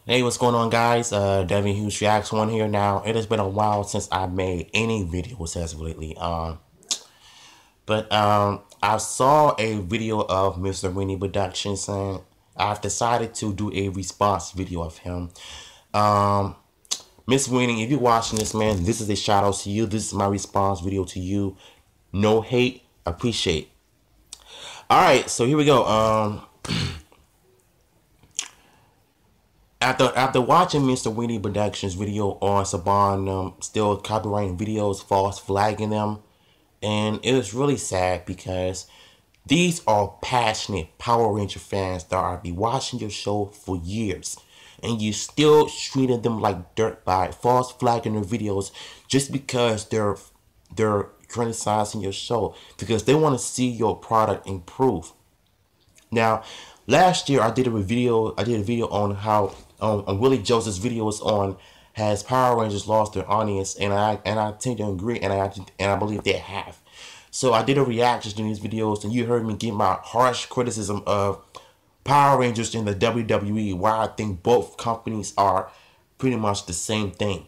Hey, what's going on, guys? Devin Hughes Reacts One here. Now, it has been a while since I made any videos as of lately. I saw a video of Mr. Weenie Productions, and I've decided to do a response video of him. Miss Weenie, if you're watching this, man, this is a shout out to you. This is my response video to you. No hate, appreciate. All right, so here we go. After watching Mr. Weenie Productions video on Saban still copyrighting videos, false flagging them, and it was really sad because these are passionate Power Ranger fans that are be watching your show for years, and you still treating them like dirt by false flagging their videos just because they're criticizing your show because they want to see your product improve. Now, last year I did a video on how on Willie Joseph's videos on has Power Rangers lost their audience, and I tend to agree, and I believe they have. So I did a reaction to these videos, and you heard me give my harsh criticism of Power Rangers in the WWE, why I think both companies are pretty much the same thing.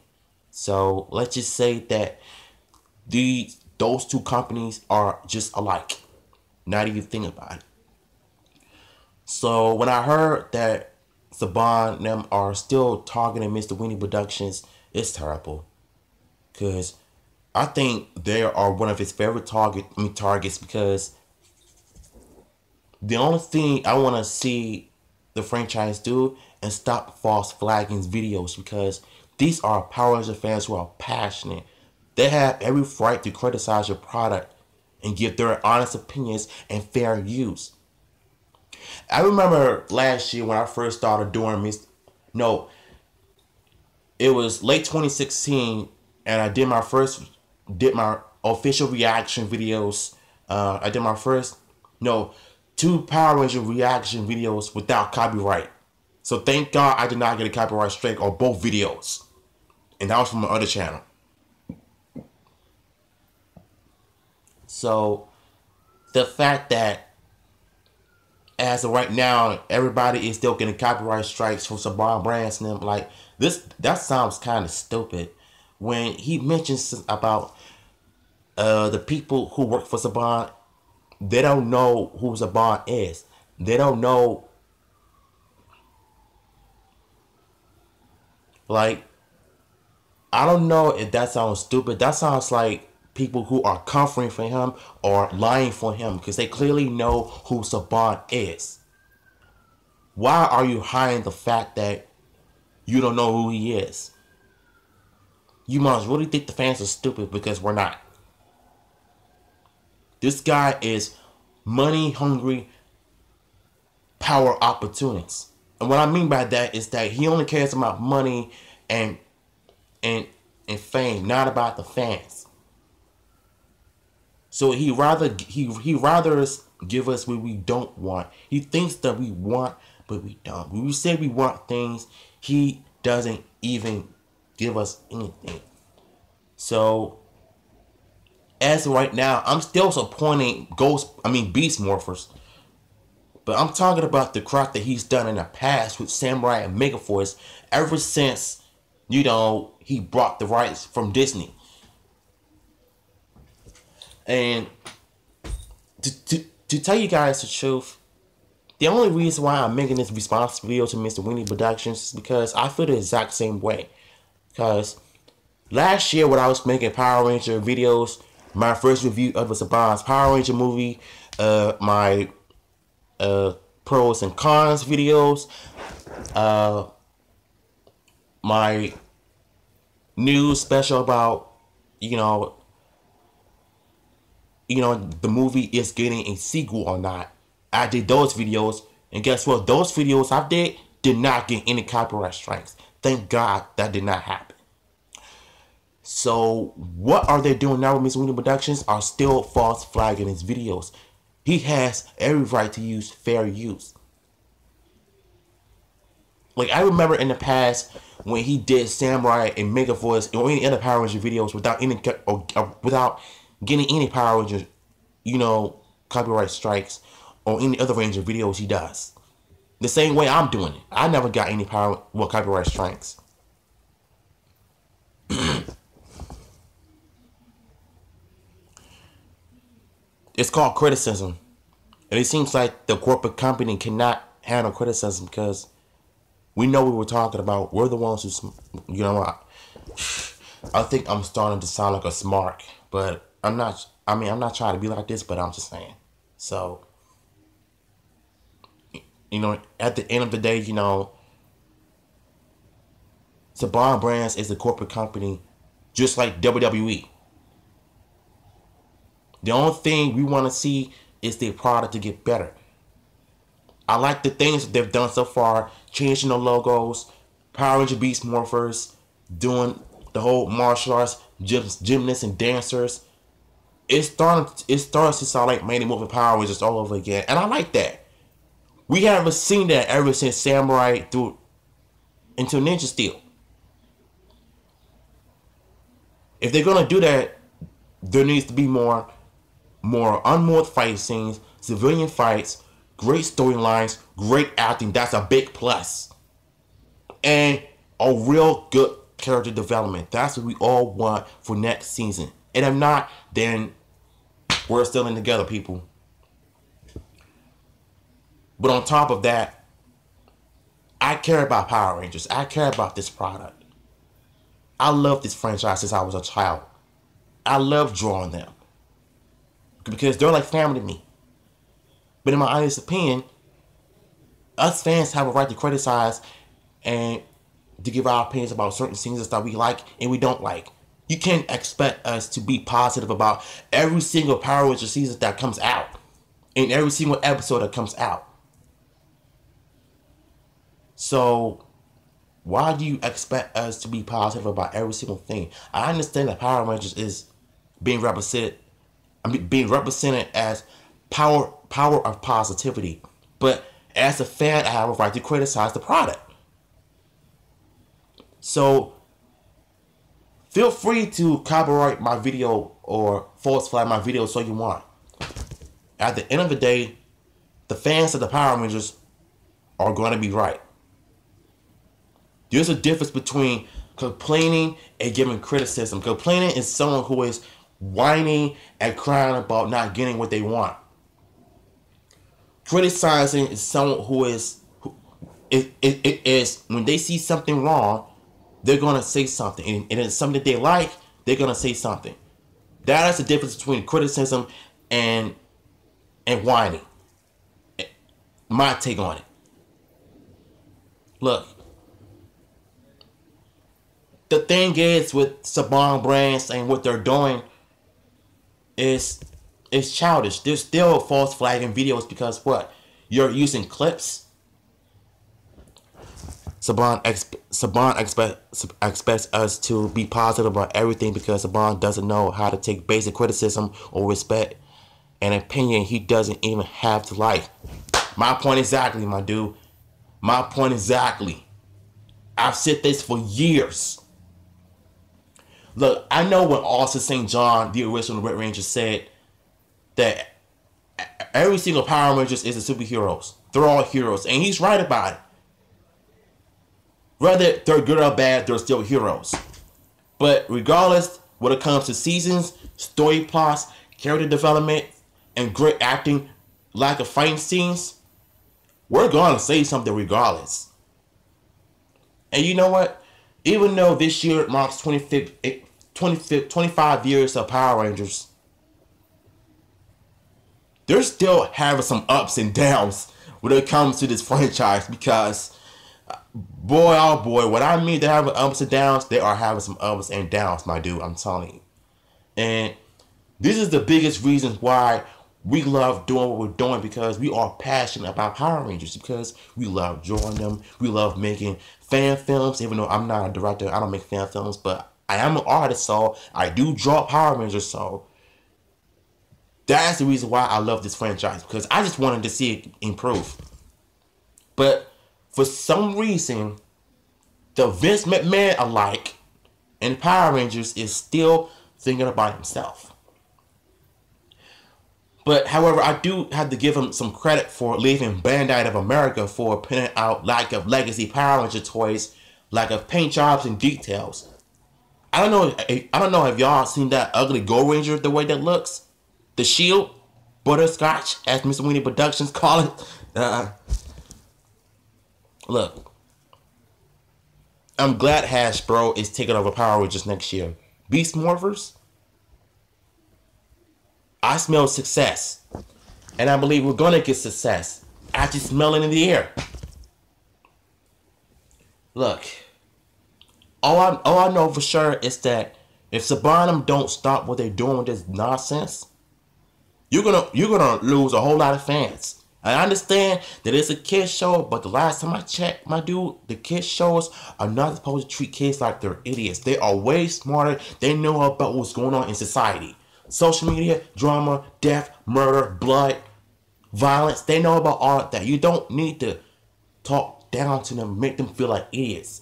So let's just say that those two companies are just alike. Not even think about it. So when I heard that Saban and them are still targeting Mr. Weenie Productions, it's terrible. Cause I think they are one of his favorite targets because the only thing I want to see the franchise do is stop false flagging videos, because these are Power Ranger fans who are passionate. They have every right to criticize your product and give their honest opinions and fair use. I remember last year when I first started doing it was late 2016, and I did my official reaction videos. I did my first two Power Ranger reaction videos without copyright. So thank God I did not get a copyright strike on both videos, and that was from my other channel. So the fact that as of right now, everybody is still getting copyright strikes from Saban brands and them, like this, that sounds kind of stupid. When he mentions about the people who work for Saban, they don't know who Saban is. They don't know, like, I don't know if that sounds stupid. That sounds like people who are covering for him or lying for him, because they clearly know who Saban is. Why are you hiding the fact that you don't know who he is? You must really think the fans are stupid, because we're not. This guy is money hungry, power opportunist. And what I mean by that is that he only cares about money and fame, not about the fans. So he rather give us what we don't want. He thinks that we want, but we don't. When we say we want things, he doesn't even give us anything. So as of right now, I'm still supporting Beast Morphers. But I'm talking about the crap that he's done in the past with Samurai and Megaforce ever since, he brought the rights from Disney. And to tell you guys the truth, the only reason why I'm making this response video to Mr. Weenie Productions is because I feel the exact same way. Because last year when I was making Power Ranger videos, my first review of Saban's Power Ranger movie, my pros and cons videos, my news special about, the movie is getting a sequel or not. I did those videos, and guess what? Those videos I did not get any copyright strikes. Thank God that did not happen. So what are they doing now with Mr. Weenie Productions? Are still false flagging his videos. He has every right to use fair use. Like, I remember in the past when he did Samurai and Megaforce or any other Power Ranger videos without getting any Power Ranger, copyright strikes, or any other Ranger videos he does. The same way I'm doing it. I never got any copyright strikes. It's called criticism. And it seems like the corporate company cannot handle criticism because we know what we're talking about. We're the ones who, you know what? I think I'm starting to sound like a smart, but I'm not. I mean, I'm not trying to be like this, but I'm just saying. So, you know, at the end of the day, you know, Saban Brands is a corporate company, just like WWE. The only thing we want to see is their product to get better. I like the things that they've done so far, changing the logos, Power Ranger Beast Morphers, doing the whole martial arts, gymnasts and dancers. It starts to sound like Mighty Morphin Power Rangers all over again. And I like that. We haven't seen that ever since Samurai through into Ninja Steel. If they're gonna do that, there needs to be more unmoored fight scenes, civilian fights, great storylines, great acting. That's a big plus. And a real good character development. That's what we all want for next season. And if not, then we're still in together, people. But on top of that, I care about Power Rangers. I care about this product. I love this franchise since I was a child. I love drawing them because they're like family to me. But in my honest opinion, us fans have a right to criticize and to give our opinions about certain scenes that we like and we don't like. You can't expect us to be positive about every single Power Rangers season that comes out and every single episode that comes out. So why do you expect us to be positive about every single thing? I understand that Power Rangers is being represented as power of positivity. But as a fan, I have a right to criticize the product. So feel free to copyright my video or false flag my video so you want. At the end of the day, the fans of the Power Rangers are going to be right. There's a difference between complaining and giving criticism. Complaining is someone who is whining and crying about not getting what they want. Criticizing is someone who is when they see something wrong, they're gonna say something, and it's something that they like, they're gonna say something. That is the difference between criticism and whining. My take on it. Look, the thing is with Saban Brands and what they're doing is childish. They're still false flagging videos because what? You're using clips. Saban expects us to be positive about everything because Saban doesn't know how to take basic criticism or respect an opinion he doesn't even have to like. My point exactly, my dude. My point exactly. I've said this for years. Look, I know when Austin St. John, the original Red Ranger, said that every single Power Rangers is a superheroes. They're all heroes. And he's right about it. Whether they're good or bad, they're still heroes. But regardless, when it comes to seasons, story plots, character development, and great acting, lack of fighting scenes, we're going to say something regardless. And you know what? Even though this year marks 25 years of Power Rangers, they're still having some ups and downs when it comes to this franchise because, boy, oh boy, what I mean they're having ups and downs, they are having some ups and downs, my dude, I'm telling you. And this is the biggest reason why we love doing what we're doing, because we are passionate about Power Rangers, because we love drawing them, we love making fan films, even though I'm not a director, I don't make fan films, but I am an artist, so I do draw Power Rangers, so that's the reason why I love this franchise, because I just wanted to see it improve. But for some reason, the Vince McMahon alike in Power Rangers is still thinking about himself. But however, I do have to give him some credit for leaving Bandai of America for putting out lack of legacy Power Ranger toys, lack of paint jobs and details. I don't know if y'all seen that ugly Gold Ranger, the way that looks, the shield, butterscotch, as Mr. Weenie Productions call it. Look, I'm glad Hasbro is taking over Power Rangers next year. Beast Morphers, I smell success, and I believe we're gonna get success. I just smell it in the air. Look, all I know for sure is that if Saban don't stop what they're doing with this nonsense, you're gonna lose a whole lot of fans. I understand that it's a kids show, but the last time I checked, my dude, the kids shows are not supposed to treat kids like they're idiots. They are way smarter. They know about what's going on in society. Social media, drama, death, murder, blood, violence. They know about all of that. You don't need to talk down to them, make them feel like idiots.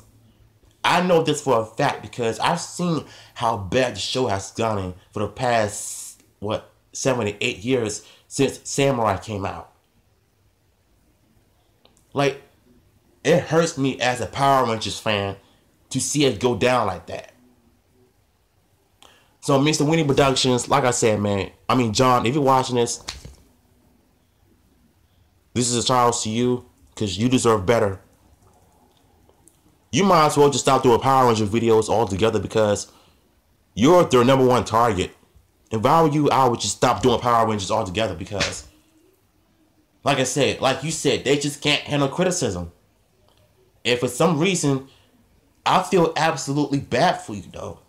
I know this for a fact because I've seen how bad the show has gone for the past, 7 to 8 years since Samurai came out. Like, it hurts me as a Power Rangers fan to see it go down like that. So, Mr. Weenie Productions, like I said, man, John, if you're watching this is a challenge to you because you deserve better. You might as well just stop doing Power Ranger videos altogether because you're their #1 target. If I were you, I would just stop doing Power Rangers altogether because, like I said, like you said, they just can't handle criticism. And for some reason, I feel absolutely bad for you, though.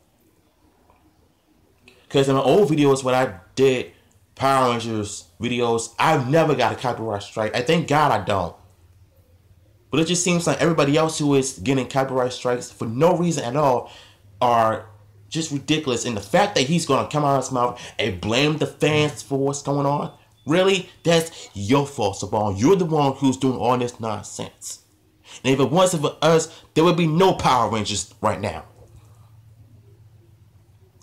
Because in my old videos, when I did Power Rangers videos, I've never got a copyright strike. I thank God I don't. But it just seems like everybody else who is getting copyright strikes for no reason at all are just ridiculous. And the fact that he's going to come out of his mouth and blame the fans for what's going on, really, that's your fault, Saban. You're the one who's doing all this nonsense. And if it wasn't for us, there would be no Power Rangers right now.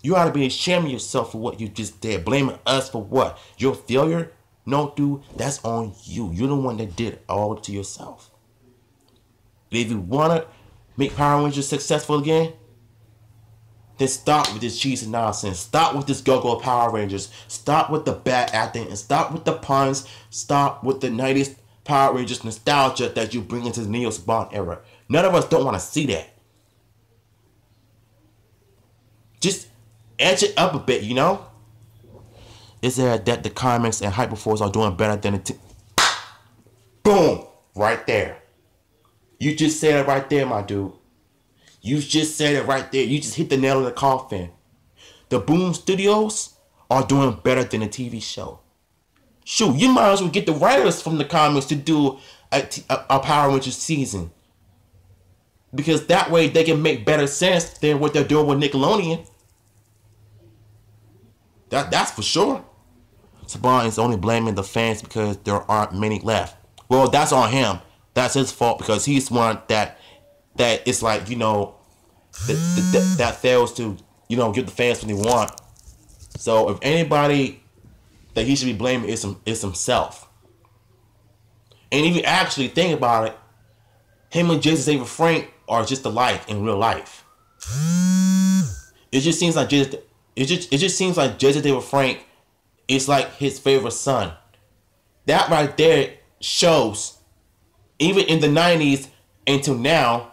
You ought to be ashamed of yourself for what you just did. Blaming us for what? Your failure? No, dude, that's on you. You're the one that did it all to yourself. And if you want to make Power Rangers successful again, then stop with this cheesy nonsense. Stop with this go-go Power Rangers. Stop with the bad acting and stop with the puns. Stop with the 90s Power Rangers nostalgia that you bring into the Neo Saban era. None of us don't want to see that. Just edge it up a bit, you know? Is there that the comics and Hyperforce are doing better than the boom! Right there. You just said it right there, my dude. You just said it right there. You just hit the nail in the coffin. The Boom Studios are doing better than the TV show. Shoot, you might as well get the writers from the comics to do a Power Rangers season. Because that way they can make better sense than what they're doing with Nickelodeon. That's for sure. Saban is only blaming the fans because there aren't many left. Well, that's on him. That's his fault because he's one that it's like, you know, that fails to, you know, give the fans what they want. So if anybody that he should be blaming is himself. And if you actually think about it, him and Jason David Frank are just alike in real life. It just seems like Jason David Frank is like his favorite son. That right there shows, even in the 90s until now,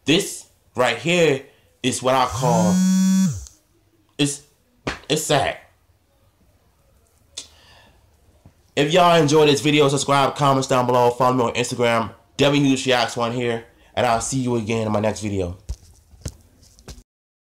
this right here is what I call, it's sad. If y'all enjoyed this video, subscribe, comments down below, follow me on Instagram, WReacts1 here, and I'll see you again in my next video.